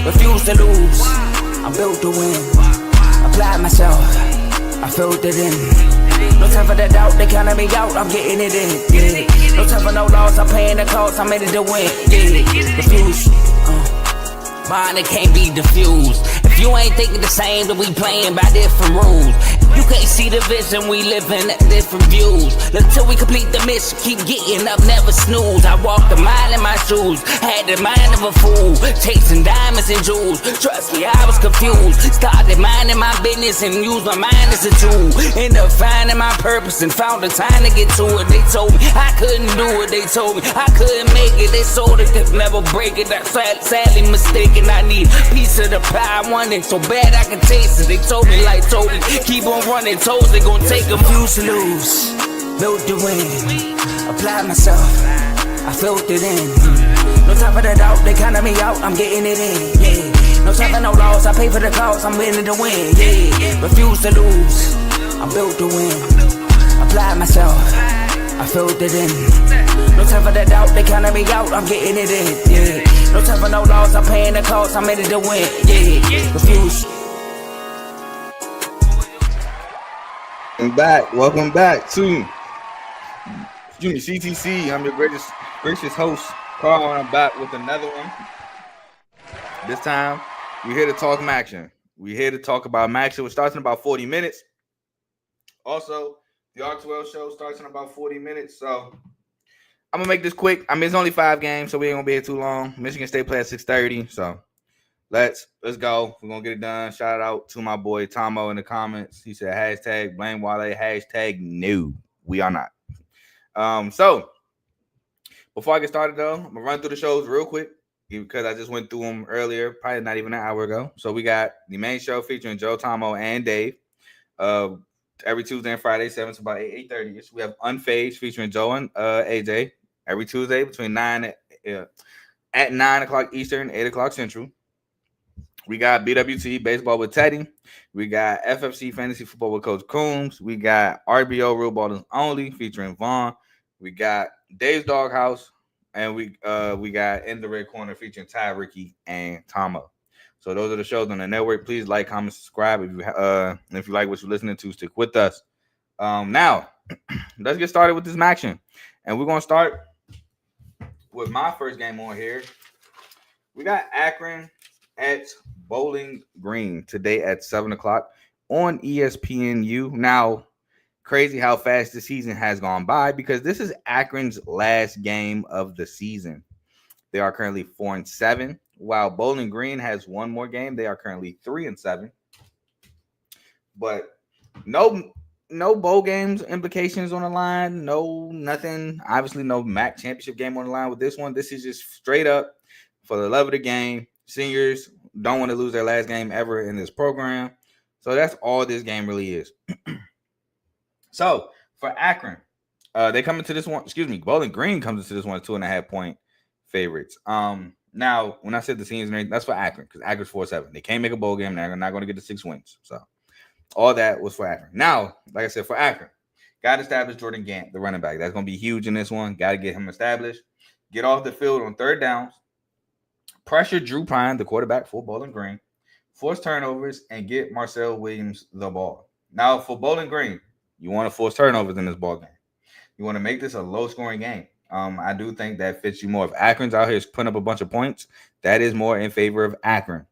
Refuse to lose, I'm built to win. Apply myself, I filled it in. No time for the doubt, they counted me out, I'm getting it in. Yeah. No time for no loss, I'm paying the cost, I'm in it to win. Yeah. Refuse, mine it can't be diffused. If you ain't thinking the same, then we playing by different rules. You can't see the vision, we living at different views. Until we complete the mission, keep getting up, never snooze. I walked a mile in my shoes, had the mind of a fool, chasing diamonds and jewels. Trust me, I was confused. Started minding my business and used my mind as a tool. Ended up finding my purpose and found the time to get to it. They told me I couldn't do it, they told me I couldn't make it. They sold it, could never break it. That's sadly mistaken. I need a piece of the pie, I want it so bad I can taste it. They told me like Toby, keep on running, toes they gon' take them. Refuse to lose, built to win. Apply myself, I filled it in. No time for the doubt, they counted me out, I'm getting it in. Yeah. No time for no loss, I pay for the cost, I'm winning to win. Yeah. Refuse to lose, I'm built to win. Apply myself, I filled it in. No time for the doubt, they counted me out, I'm getting it in. Yeah. No time for no loss, I'm paying the cost, I'm in it to win. Yeah. Refuse. Welcome back to CTC. I'm your gracious host, Carl, and I'm back with another one. This time, we're here to talk Maction. We're here to talk about Maction, which starts in about 40 minutes. Also, the R2L Show starts in about 40 minutes. So, I'm going to make this quick. I mean, it's only 5 games, so we ain't going to be here too long. Michigan State play at 6:30, so let's go. We're going to get it done. Shout out to my boy Tomo in the comments. He said, hashtag blame Wale, hashtag no. We are not. So, before I get started, though, I'm going to run through the shows real quick because I just went through them earlier, probably not even an hour ago. So, we got the main show featuring Joe, Tomo, and Dave every Tuesday and Friday, 7 to about 8:30. We have Unfazed featuring Joe and AJ every Tuesday between 9 at 9 o'clock Eastern, 8 o'clock Central. We got BWT Baseball with Teddy. We got FFC Fantasy Football with Coach Coombs. We got RBO Real Ballers Only featuring Vaughn. We got Dave's Doghouse. And we got In the Red Corner featuring Ty, Ricky, and Tomo. So those are the shows on the network. Please like, comment, subscribe. If you like what you're listening to, stick with us. Now, let's get started with this Maction. And we're going to start with my first game on here. We got Akron at Bowling Green today at 7 o'clock on ESPNU. Now, crazy how fast the season has gone by because this is Akron's last game of the season. They are currently 4-7, while Bowling Green has one more game. They are currently 3-7. But no bowl games implications on the line. No, nothing. Obviously, no MAC championship game on the line with this one. This is just straight up for the love of the game. Seniors don't want to lose their last game ever in this program. So that's all this game really is. So for Akron, they come into this one. Bowling Green comes into this one 2.5-point favorites. Now when I said the seniors, that's for Akron because Akron's 4-7. They can't make a bowl game. They're not going to get the 6 wins. So all that was for Akron. Now, like I said, for Akron, got to establish Jordan Gant, the running back. That's going to be huge in this one. Got to get him established. Get off the field on third downs. Pressure Drew Pine, the quarterback for Bowling Green. Force turnovers and get Marcel Williams the ball. Now, for Bowling Green, you want to force turnovers in this ball game. You want to make this a low-scoring game. I do think that fits you more. If Akron's out here putting up a bunch of points, that is more in favor of Akron.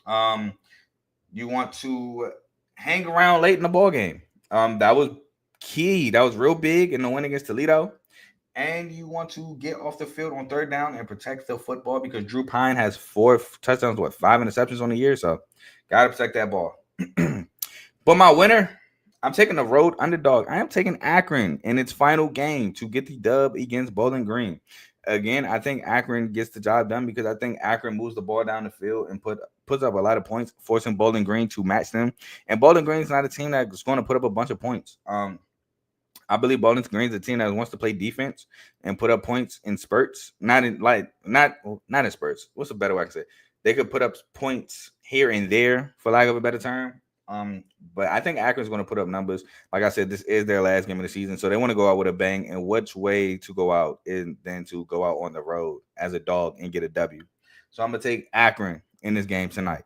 You want to hang around late in the ball game. That was key. That was real big in the win against Toledo. And you want to get off the field on third down and protect the football because Drew Pine has 4 touchdowns, 5 interceptions on the year. So, got to protect that ball. But my winner, I'm taking the road underdog. I am taking Akron in its final game to get the dub against Bowling Green. Again, I think Akron gets the job done because I think Akron moves the ball down the field and puts up a lot of points, forcing Bowling Green to match them. And Bowling Green is not a team that's going to put up a bunch of points. I believe Bowling Green is a team that wants to play defense and put up points in spurts. Not in spurts. What's a better way to say it? They could put up points here and there, for lack of a better term. But I think Akron's going to put up numbers. Like I said, this is their last game of the season, so they want to go out with a bang. And which way to go out is than to go out on the road as a dog and get a W. So I'm going to take Akron in this game tonight.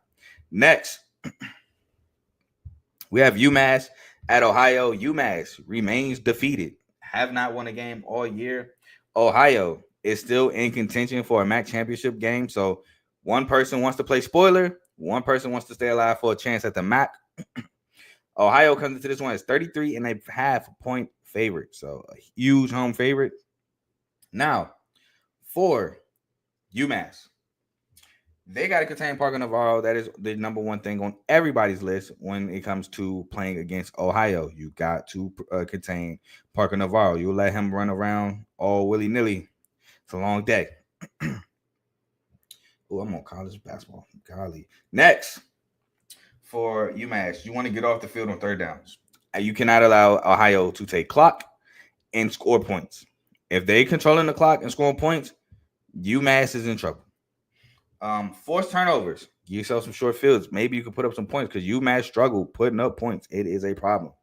Next, we have UMass at Ohio. UMass remains defeated. Have not won a game all year. Ohio is still in contention for a MAC championship game. So one person wants to play spoiler. One person wants to stay alive for a chance at the MAC. Ohio comes into this one as 33.5 point favorite. So a huge home favorite. Now, for UMass, they got to contain Parker Navarro. That is the number one thing on everybody's list when it comes to playing against Ohio. You got to contain Parker Navarro. You let him run around all willy-nilly. It's a long day. Oh, I'm on college basketball. Golly. Next, for UMass, you want to get off the field on third downs. You cannot allow Ohio to take clock and score points. If they controlling the clock and scoring points, UMass is in trouble. Forced turnovers. Give yourself some short fields. Maybe you can put up some points because UMass struggle putting up points. It is a problem.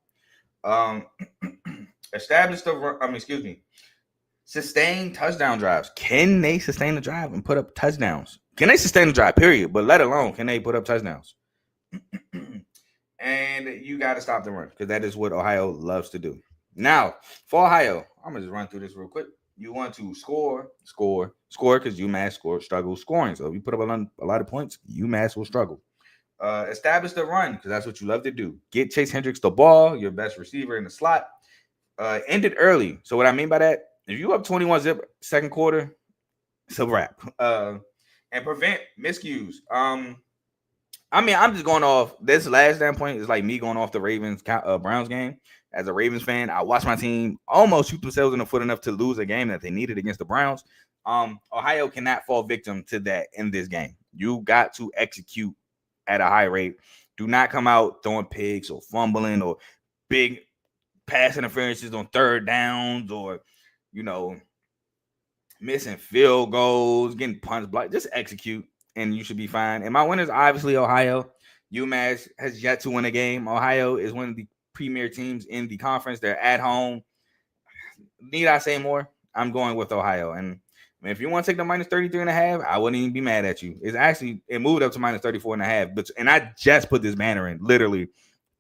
Establish the sustain touchdown drives. Can they sustain the drive and put up touchdowns? Can they sustain the drive, period? But let alone, can they put up touchdowns? And you got to stop the run because that is what Ohio loves to do. Now, for Ohio, I'm going to just run through this real quick. You want to score because UMass struggles scoring. So if you put up a lot of points, UMass will struggle. Establish the run because that's what you love to do. Get Chase Hendricks the ball, your best receiver in the slot. End it early. So what I mean by that, if you up 21-0 second quarter, it's a wrap. And prevent miscues. I'm just going off this last standpoint is like me going off the Ravens Browns game. As a Ravens fan, I watched my team almost shoot themselves in the foot enough to lose a game that they needed against the Browns. Ohio cannot fall victim to that in this game. You got to execute at a high rate. Do not come out throwing picks or fumbling or big pass interferences on third downs or, missing field goals, getting punch blocked. Just execute and you should be fine. And my winners, obviously, Ohio. UMass has yet to win a game. Ohio is one of the premier teams in the conference. They're at home. Need I say more? I'm going with Ohio. And if you want to take the minus 33.5, I wouldn't even be mad at you. It moved up to minus 34.5. And I just put this banner in literally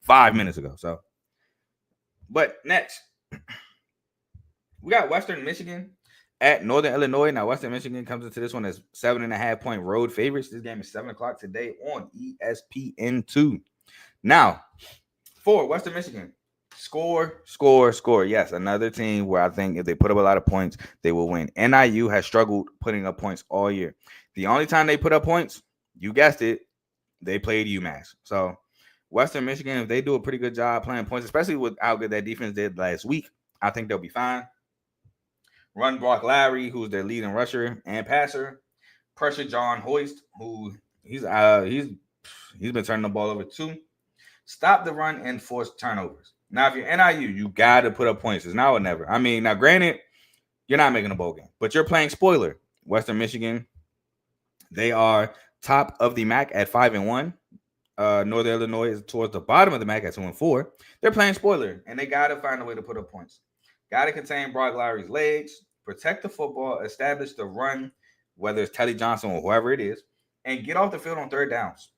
5 minutes ago. So, but next, we got Western Michigan at Northern Illinois. Now, Western Michigan comes into this one as 7.5 point road favorites. This game is 7 o'clock today on ESPN2. Now, for Western Michigan, score. Yes, another team where I think if they put up a lot of points, they will win. NIU has struggled putting up points all year. The only time they put up points, you guessed it, they played UMass. So, Western Michigan, if they do a pretty good job playing points, especially with how good that defense did last week, I think they'll be fine. Run Brock Lowry, who's their leading rusher and passer. Pressure John Hoist, who he's been turning the ball over too. Stop the run and force turnovers. Now, if you're NIU, you got to put up points. It's now or never. Now, granted, you're not making a bowl game, but you're playing spoiler. Western Michigan, they are top of the MAC at 5-1. Northern Illinois is towards the bottom of the MAC at 2-4. They're playing spoiler, and they got to find a way to put up points. Got to contain Brock Lowry's legs, protect the football, establish the run, whether it's Telly Johnson or whoever it is, and get off the field on third downs.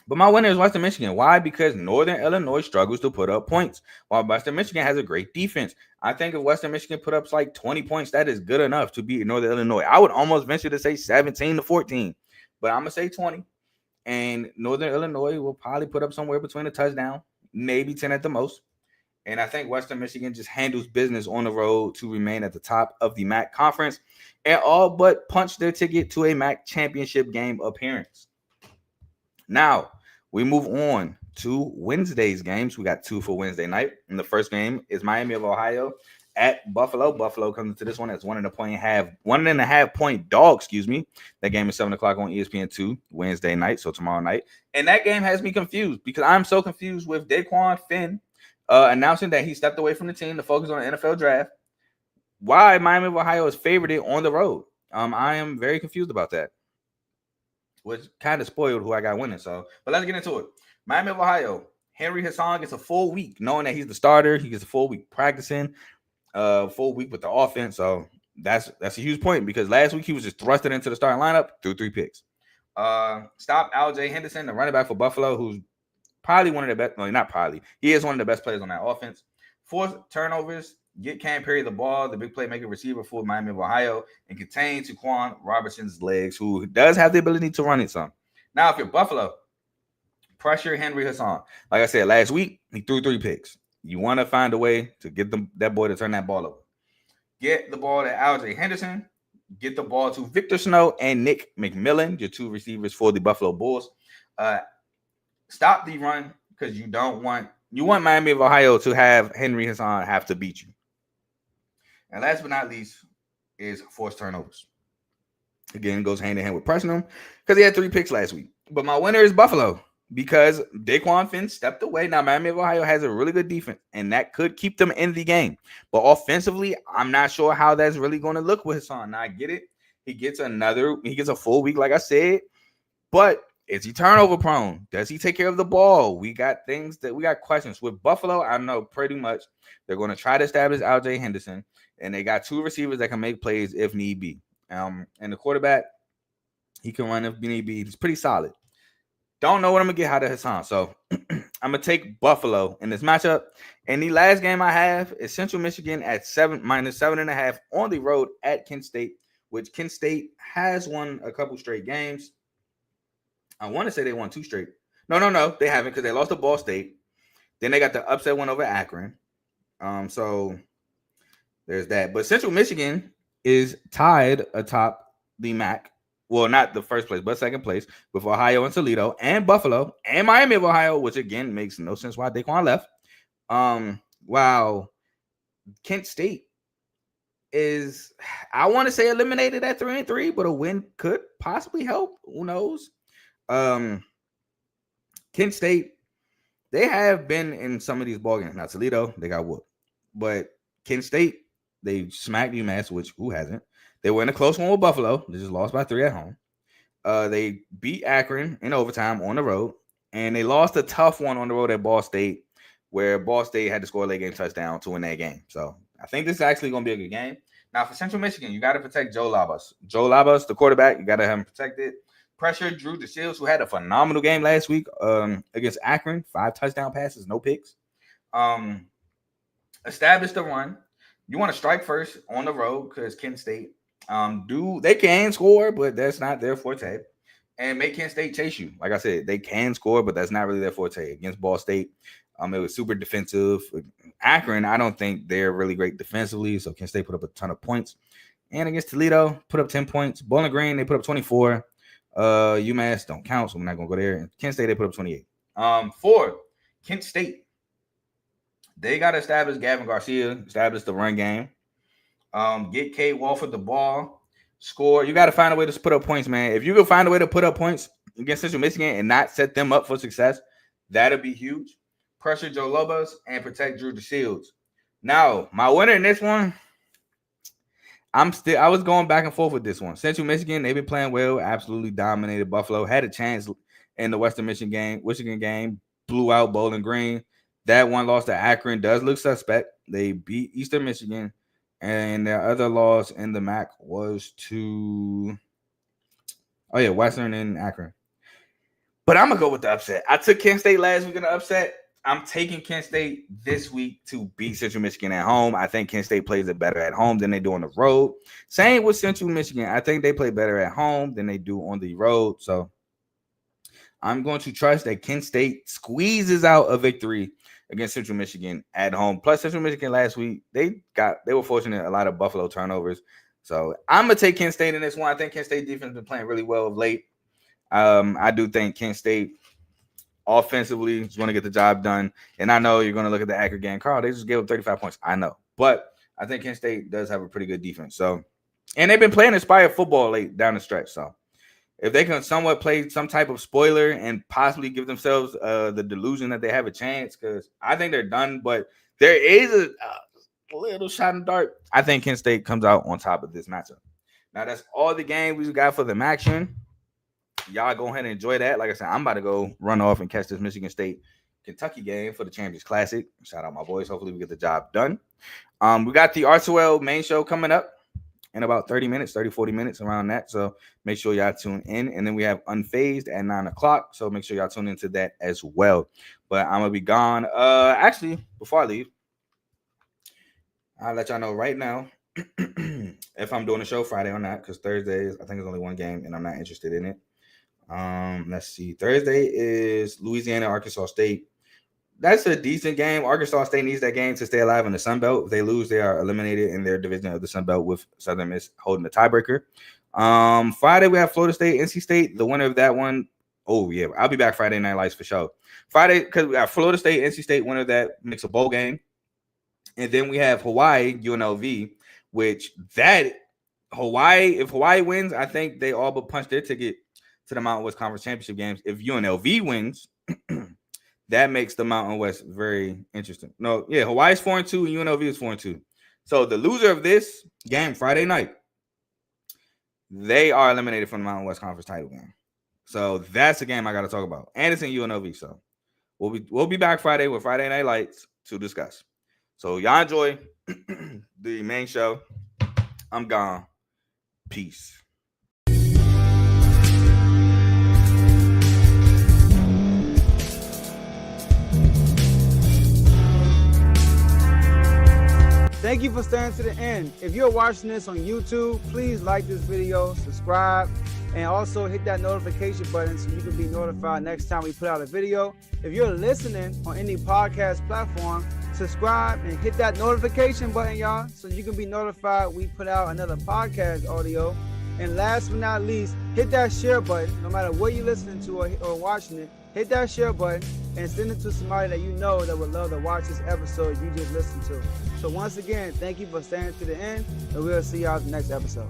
But my winner is Western Michigan. Why? Because Northern Illinois struggles to put up points, while Western Michigan has a great defense. I think if Western Michigan put up like 20 points, that is good enough to beat Northern Illinois. I would almost venture to say 17-14, but I'm going to say 20. And Northern Illinois will probably put up somewhere between a touchdown, maybe 10 at the most. And I think Western Michigan just handles business on the road to remain at the top of the MAC conference and all but punch their ticket to a MAC championship game appearance. Now, we move on to Wednesday's games. We got 2 for Wednesday night. And the first game is Miami of Ohio at Buffalo. Buffalo comes into this one as 1.5 point dog, That game is 7 o'clock on ESPN2 Wednesday night, so tomorrow night. And that game has me confused because I'm so confused with Daquan Finn announcing that he stepped away from the team to focus on the NFL draft. Why Miami of Ohio is favored on the road. I am very confused about that. Which kind of spoiled who I got winning. So, but let's get into it. Miami of Ohio. Henry Hassan gets a full week, knowing that he's the starter. He gets a full week practicing, full week with the offense. So That's a huge point because last week he was just thrusted into the starting lineup, threw 3 picks. Stop L.J. Henderson, the running back for Buffalo, who's probably one of the best. No, not probably. He is one of the best players on that offense. 4 turnovers. Get Cam Perry the ball, the big playmaker receiver for Miami of Ohio, and contain Taquan Robertson's legs, who does have the ability to run it some. Now, if you're Buffalo, pressure Henry Hassan. Like I said, last week, he threw 3 picks. You want to find a way to get that boy to turn that ball over. Get the ball to L.J. Henderson. Get the ball to Victor Snow and Nick McMillan, your 2 receivers for the Buffalo Bulls. Stop the run because you want Miami of Ohio to have Henry Hassan have to beat you. And last but not least is forced turnovers. Again, it goes hand in hand with pressing him because he had 3 picks last week. But my winner is Buffalo because Daquan Finn stepped away. Now, Miami of Ohio has a really good defense, and that could keep them in the game. But offensively, I'm not sure how that's really going to look with Hassan. Now, I get it. He gets a full week, like I said. But is he turnover prone? Does he take care of the ball? We got questions. With Buffalo, I know pretty much they're going to try to establish L.J. Henderson, and they got 2 receivers that can make plays if need be. And the quarterback, he can run if need be. He's pretty solid. Don't know what I'm going to get out of Hassan. So I'm going to take Buffalo in this matchup. And the last game I have is Central Michigan at -7.5 on the road at Kent State, which Kent State has won a couple straight games. I want to say they won 2 straight. No, they haven't because they lost to Ball State. Then they got the upset one over Akron. So there's that. But Central Michigan is tied atop the MAC. Well, not the first place, but second place with Ohio and Toledo and Buffalo and Miami of Ohio, which again makes no sense why Daquan left. Wow. Kent State is, I want to say, eliminated at 3-3, but a win could possibly help. Who knows? Kent State, they have been in some of these ball games. Now, Toledo, they got whooped. But Kent State, they smacked UMass, which who hasn't? They were in a close one with Buffalo. They just lost by 3 at home. They beat Akron in overtime on the road. And they lost a tough one on the road at Ball State, where Ball State had to score a late game touchdown to win that game. So I think this is actually going to be a good game. Now, for Central Michigan, you got to protect Joe Labas. Joe Labas, the quarterback, you got to have him protected. Pressure Drew DeShields, who had a phenomenal game last week against Akron. 5 touchdown passes, no picks. Establish the run. You want to strike first on the road because Kent State, they can score, but that's not their forte. And make Kent State chase you. Like I said, they can score, but that's not really their forte. Against Ball State, it was super defensive. Akron, I don't think they're really great defensively, so Kent State put up a ton of points. And against Toledo, put up 10 points. Bowling Green, they put up 24. UMass don't count, so we're not going to go there. And Kent State, they put up 28. For Kent State, they got to establish Gavin Garcia, establish the run game. Get Kate Walford the ball, score. You got to find a way to put up points, man. If you can find a way to put up points against Central Michigan and not set them up for success, that'll be huge. Pressure Joe Lobos and protect Drew DeShields. Now, my winner in this one, I was going back and forth with this one. Central Michigan, they've been playing well, absolutely dominated Buffalo. Had a chance in the Western Michigan game, blew out Bowling Green. That one loss to Akron does look suspect. They beat Eastern Michigan. And their other loss in the MAC was to Western and Akron. But I'm going to go with the upset. I took Kent State last week in the upset. I'm taking Kent State this week to beat Central Michigan at home. I think Kent State plays it better at home than they do on the road. Same with Central Michigan. I think they play better at home than they do on the road. So I'm going to trust that Kent State squeezes out a victory against Central Michigan at home. Plus, Central Michigan last week, they were fortunate a lot of Buffalo turnovers. So I'm going to take Kent State in this one. I think Kent State defense has been playing really well of late. I do think Kent State offensively is going to get the job done. And I know you're going to look at the Akron game. Carl, they just gave up 35 points. I know. But I think Kent State does have a pretty good defense. So, and they've been playing inspired football late down the stretch. So if they can somewhat play some type of spoiler and possibly give themselves the delusion that they have a chance, because I think they're done, but there is a little shot in the dark. I think Kent State comes out on top of this matchup. Now, that's all the game we got for the Maction. Y'all go ahead and enjoy that. Like I said, I'm about to go run off and catch this Michigan State-Kentucky game for the Champions Classic. Shout out my boys. Hopefully we get the job done. We got the R2L main show coming up in about 30 minutes, 30, 40 minutes around that. So make sure y'all tune in. And then we have Unfazed at 9 o'clock. So make sure y'all tune into that as well. But I'm going to be gone. Actually, before I leave, I'll let y'all know right now if I'm doing a show Friday or not, because Thursday is, I think, it's only one game and I'm not interested in it. Let's see. Thursday is Louisiana, Arkansas State. That's a decent game. Arkansas State needs that game to stay alive in the Sun Belt. If they lose, they are eliminated in their division of the Sun Belt, with Southern Miss holding the tiebreaker. Friday, we have Florida State, NC State. The winner of that one, oh, yeah, I'll be back Friday Night Lights for sure. Friday, because we got Florida State, NC State, winner of that makes a bowl game. And then we have Hawaii, UNLV, which if Hawaii wins, I think they all but punch their ticket to the Mountain West Conference Championship games. If UNLV wins, that makes the Mountain West very interesting. No, yeah, Hawaii's 4-2 and UNLV is 4-2. So the loser of this game Friday night, they are eliminated from the Mountain West Conference title game. So that's the game I got to talk about. And it's in UNLV. So we'll be back Friday with Friday Night Lights to discuss. So y'all enjoy the main show. I'm gone. Peace. Thank you for staying to the end. If you're watching this on YouTube, please like this video, subscribe, and also hit that notification button so you can be notified next time we put out a video. If you're listening on any podcast platform, subscribe and hit that notification button, y'all, so you can be notified we put out another podcast audio. And last but not least, hit that share button. No matter what you're listening to or watching it, hit that share button and send it to somebody that you know that would love to watch this episode you just listened to. So once again, thank you for staying to the end, and we'll see y'all in the next episode.